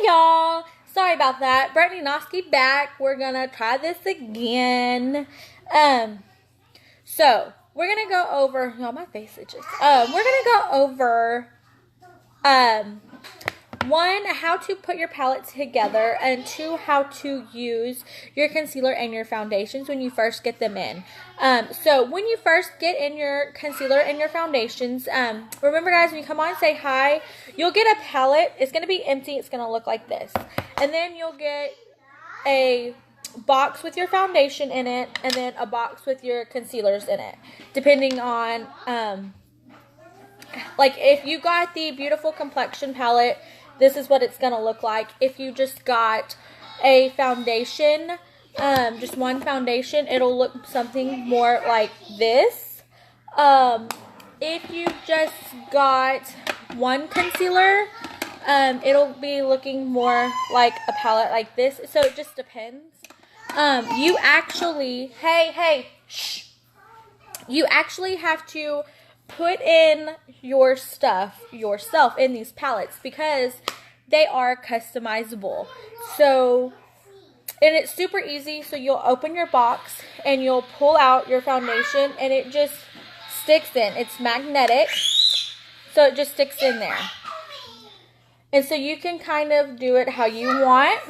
y'all. Sorry about that. Brittany Noski back. We're gonna try this again. So we're gonna go over. Y'all, my face itches. We're gonna go over one, how to put your palette together, and two, how to use your concealer and your foundations when you first get them in. So when you first get in your concealer and your foundations, remember guys, when you come on, say hi, you'll get a palette. It's going to be empty. It's going to look like this. And then you'll get a box with your foundation in it, and then a box with your concealers in it, depending on, like if you got the Beautiful Complexion palette, this is what it's going to look like. If you just got a foundation, just one foundation, it'll look something more like this. If you just got one concealer, it'll be looking more like a palette like this. So it just depends. You actually, shh. You actually have to put in your stuff yourself in these palettes because they are customizable. So, and it's super easy. So you'll open your box and you'll pull out your foundation and it just sticks in. It's magnetic, so it just sticks in there. And so you can kind of do it how you want.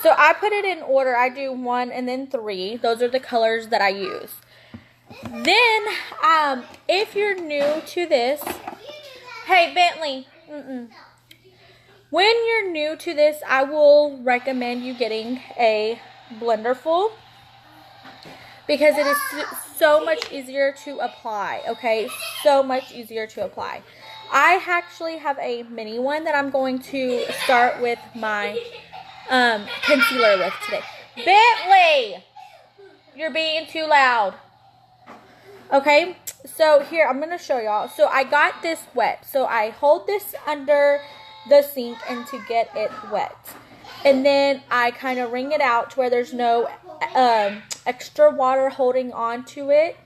So I put it in order. I do 1 and then 3. Those are the colors that I use. Then, if you're new to this, hey, Bentley, when you're new to this, I will recommend you getting a Blenderful because it is so much easier to apply, okay? So much easier to apply. I actually have a mini one that I'm going to start with my concealer with today. Bentley, you're being too loud. Okay, so here, I'm going to show y'all. So I got this wet. So I hold this under the sink and to get it wet. And then I kind of wring it out to where there's no extra water holding on to it,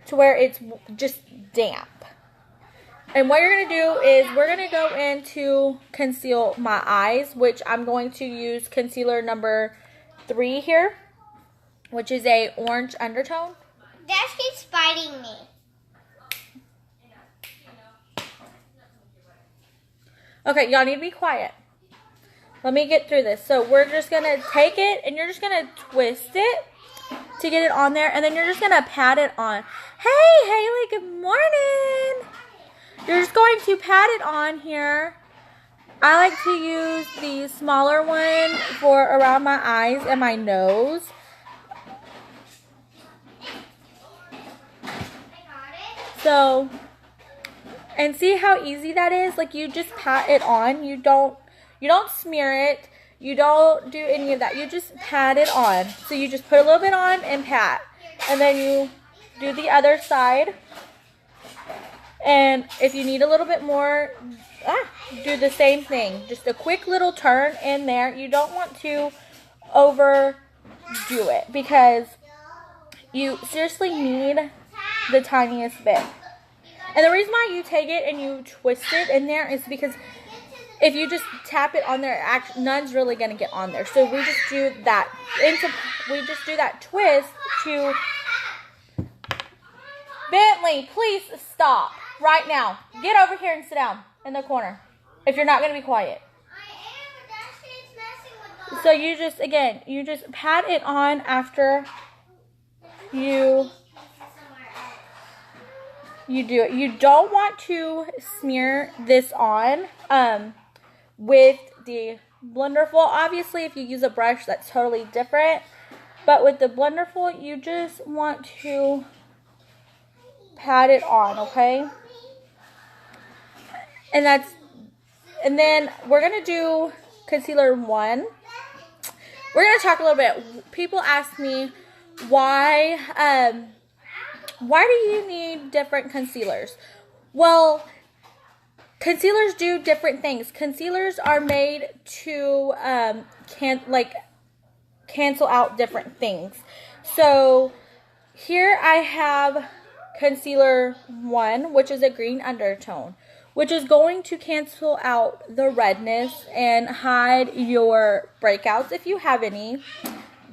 to where it's just damp. And what you're going to do is we're going to go in to conceal my eyes, which I'm going to use concealer number 3 here, which is a orange undertone. Dash keeps biting me. Okay, y'all need to be quiet. Let me get through this. So we're just going to take it and you're just going to twist it to get it on there. And then you're just going to pat it on. Hey, Haley, good morning. You're just going to pat it on here. I like to use the smaller one for around my eyes and my nose. So, and see how easy that is? Like you just pat it on. You don't smear it. You don't do any of that. You just pat it on. So you just put a little bit on and pat. And then you do the other side. And if you need a little bit more, do the same thing. Just a quick little turn in there. You don't want to overdo it because you seriously need the tiniest bit. And the reason why you take it and you twist it in there is because if you just tap it on there, none's really going to get on there. So we just do that. We just do that twist to... Bentley, please stop right now. Get over here and sit down in the corner if you're not going to be quiet. So you just, again, you just pat it on after you do it. You don't want to smear this on with the Blenderful. Obviously, if you use a brush, that's totally different. But with the Blenderful, you just want to pat it on, okay? And then we're going to do concealer 1. We're going to talk a little bit. People ask me why do you need different concealers? Well, concealers do different things. Concealers are made to cancel out different things. So here I have concealer 1, which is a green undertone. which is going to cancel out the redness and hide your breakouts if you have any,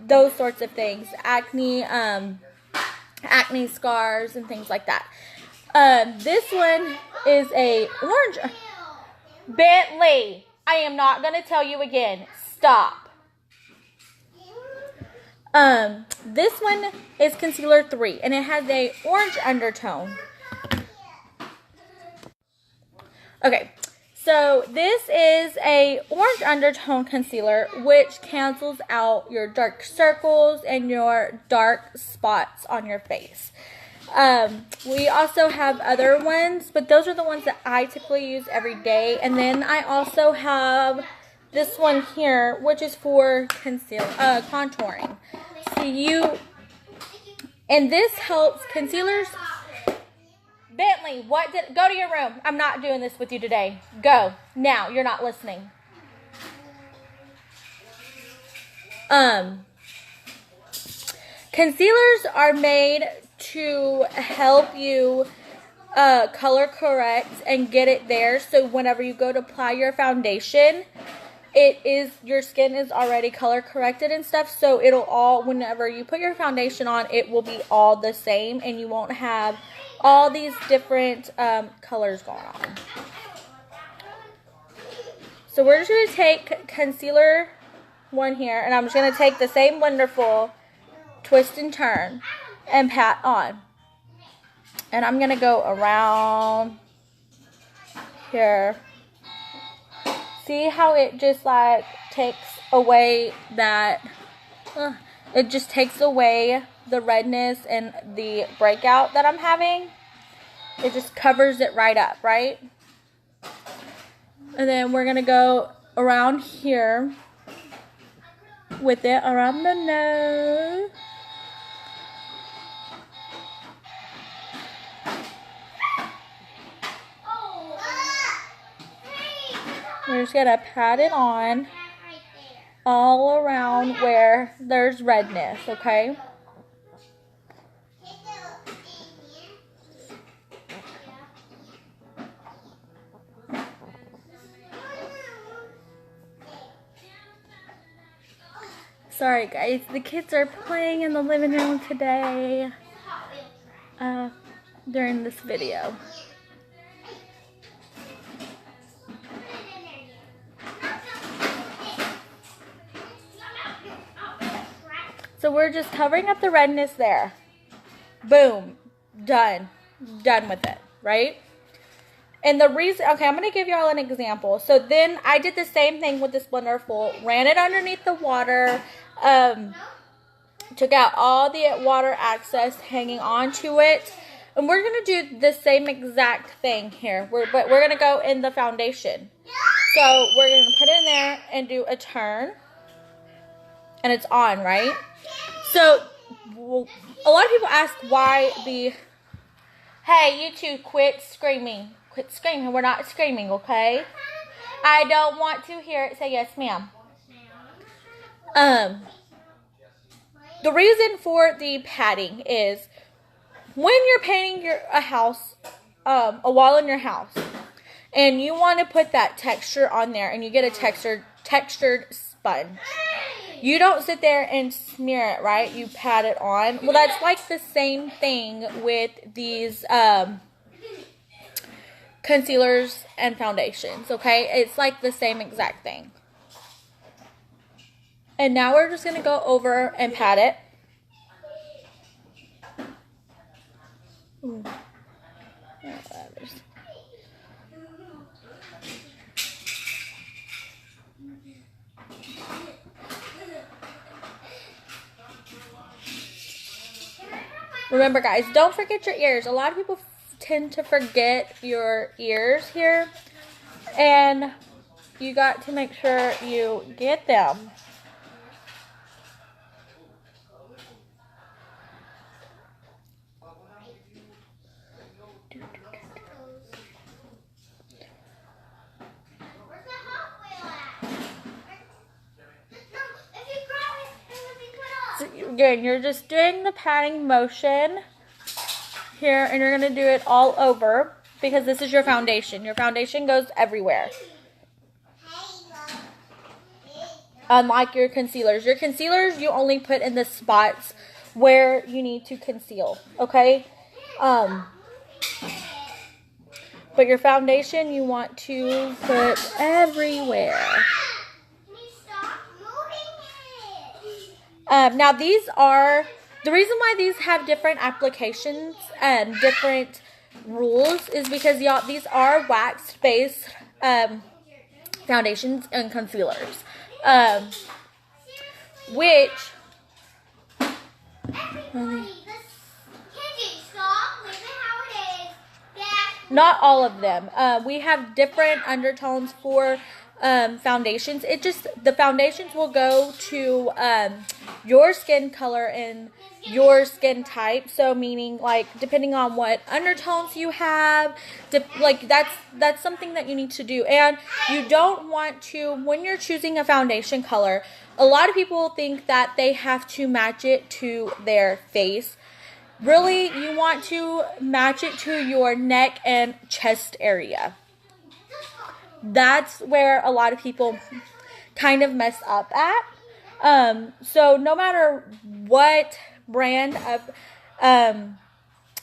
those sorts of things, acne scars and things like that. This one is a orange. Bentley, I am not going to tell you again. Stop. This one is concealer 3, and it has a orange undertone. Okay, so this is a orange undertone concealer, which cancels out your dark circles and your dark spots on your face. We also have other ones, but those are the ones that I typically use every day. And then I also have this one here, which is for contouring. So and this helps concealers. Bentley, go to your room. I'm not doing this with you today. Go. Now, you're not listening. Concealers are made to help you color correct and get it there. So whenever you go to apply your foundation, your skin is already color corrected and stuff. So whenever you put your foundation on, it will be all the same, and you won't have all these different colors going on. So we're just going to take concealer 1 here, and I'm just going to take the same Wonderful, twist and turn, and pat on. And I'm going to go around here. See how it just like takes away that, it just takes away the redness and the breakout that I'm having. It just covers it right up, right? And then we're going to go around here with it around the nose. We're just going to pat it on all around where there's redness, okay? Sorry guys, the kids are playing in the living room today during this video. So we're just covering up the redness there. Boom. Done. Done with it, right? And the reason, okay, I'm going to give y'all an example. So then I did the same thing with this Wonderful. Ran it underneath the water. Took out all the water excess hanging onto it. And we're going to do the same exact thing here. But we're going to go in the foundation. So we're going to put it in there and do a turn. And it's on, right? So a lot of people ask why hey, you two, quit screaming. Quit screaming. We're not screaming, okay? I don't want to hear it. Say yes, ma'am. The reason for the padding is when you're painting a house, a wall in your house, and you want to put that texture on there, and you get a textured sponge. You don't sit there and smear it, right? You pat it on. Well, that's like the same thing with these concealers and foundations, okay? It's like the same exact thing. And now we're just going to go over and pat it. Remember, guys, don't forget your ears. A lot of people tend to forget your ears here, and you got to make sure you get them. Again, you're just doing the patting motion here, and you're going to do it all over. because this is your foundation. Your foundation goes everywhere. Unlike your concealers. Your concealers you only put in the spots where you need to conceal, okay? But your foundation you want to put everywhere. Now these are, the reason why these have different applications and different rules is because y'all, these are wax-based foundations and concealers. Which not all of them. We have different undertones for foundations. It just, the foundations will go to your skin color and your skin type. So meaning like depending on what undertones you have, like that's something that you need to do. And you don't want to, when you're choosing a foundation color, a lot of people think that they have to match it to their face. Really, you want to match it to your neck and chest area. That's where a lot of people kind of mess up at. So no matter what brand of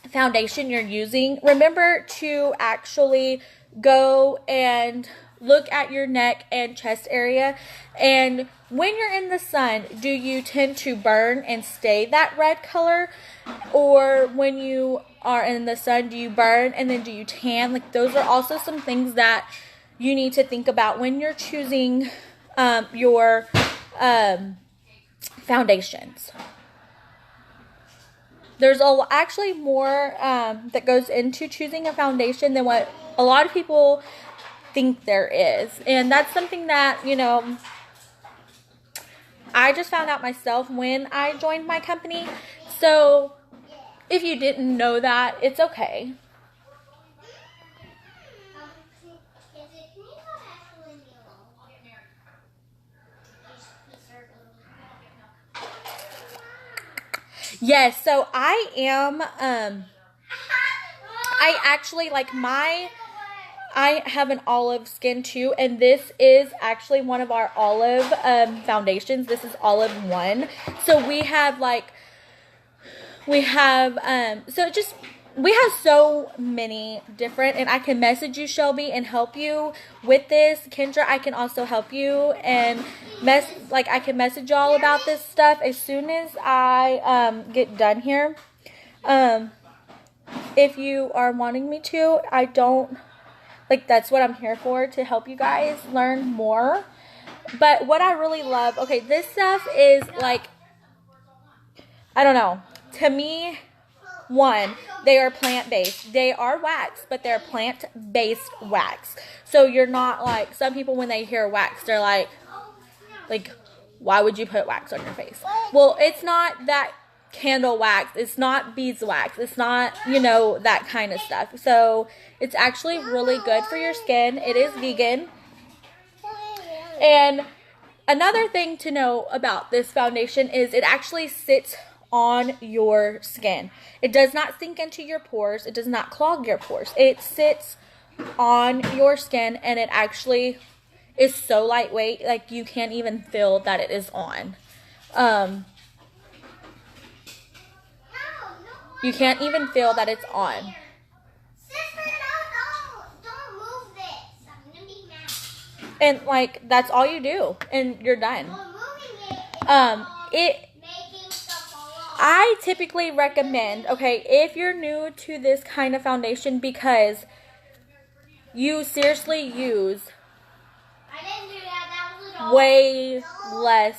foundation you're using, remember to actually go and look at your neck and chest area. And when you're in the sun, do you tend to burn and stay that red color? Or when you are in the sun, do you burn and then do you tan? Like those are also some things that you need to think about when you're choosing your foundations. There's actually more that goes into choosing a foundation than what a lot of people think there is. And that's something that, you know, I just found out myself when I joined my company. So if you didn't know that, it's okay. Yes, so I am, I actually, like, I have an olive skin too, and this is actually one of our olive foundations. This is Olive One. So we have, like, we have so many different, and I can message you, Shelby, and help you with this. Kendra, I can also help you, and I can message y'all about this stuff as soon as I get done here. If you are wanting me to, I don't, like, that's what I'm here for, to help you guys learn more. But what I really love, okay, this stuff is, like, I don't know, to me, one, they are plant-based. They are wax, but they're plant-based wax. So you're not like, some people when they hear wax, they're like, why would you put wax on your face? Well, it's not that candle wax. It's not beeswax. It's not, you know, that kind of stuff. So it's actually really good for your skin. It is vegan. And another thing to know about this foundation is it actually sits on your skin. It does not sink into your pores. It does not clog your pores. It sits on your skin, and it actually is so lightweight, like you can't even feel that it is on. You can't even feel that it's on. Sister, don't move this. I'm gonna be mad. And like that's all you do, and you're done. Well, moving it. I typically recommend, okay, if you're new to this kind of foundation, because you seriously use way less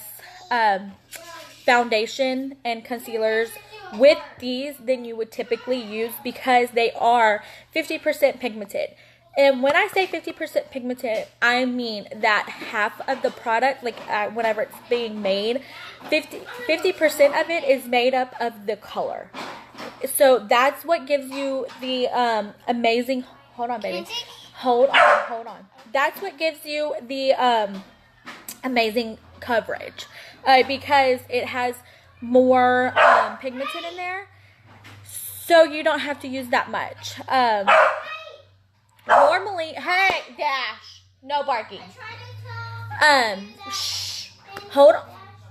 foundation and concealers with these than you would typically use, because they are 50% pigmented. And when I say 50% pigmented, I mean that half of the product, like whenever it's being made, 50% of it is made up of the color. So that's what gives you the amazing, hold on baby, hold on. That's what gives you the amazing coverage, because it has more pigmented in there, so you don't have to use that much. Normally, hey, Dash, no barking. Shh. Hold on.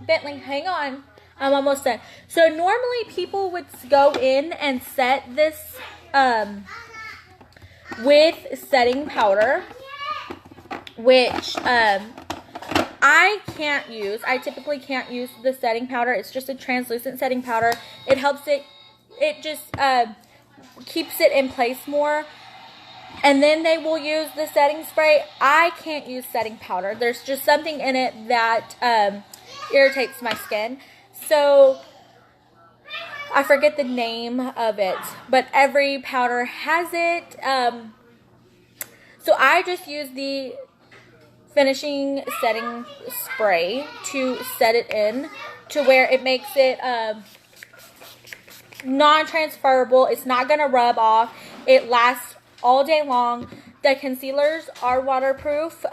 Bentley, hang on. I'm almost done. So normally people would go in and set this with setting powder, which I can't use. I typically can't use the setting powder. It's just a translucent setting powder. It helps it just keeps it in place more. And then they will use the setting spray. I can't use setting powder. There's just something in it that irritates my skin. So I forget the name of it, but every powder has it. So I just use the finishing setting spray to set it in to where it makes it non-transferable. It's not going to rub off. It lasts all day long. The concealers are waterproof.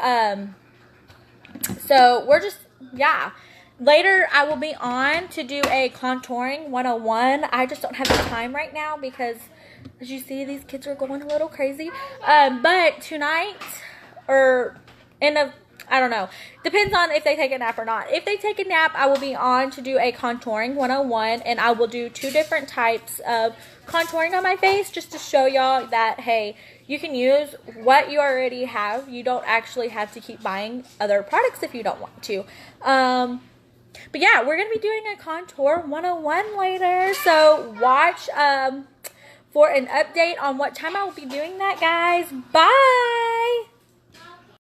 So we're just, yeah. Later, I will be on to do a contouring 101. I just don't have the time right now because, as you see, these kids are going a little crazy. But tonight, or I don't know. Depends on if they take a nap or not. If they take a nap, I will be on to do a contouring 101. And I will do 2 different types of contouring on my face just to show y'all that, hey, you can use what you already have. You don't actually have to keep buying other products if you don't want to. But yeah, we're going to be doing a contour 101 later. So watch for an update on what time I will be doing that, guys. Bye!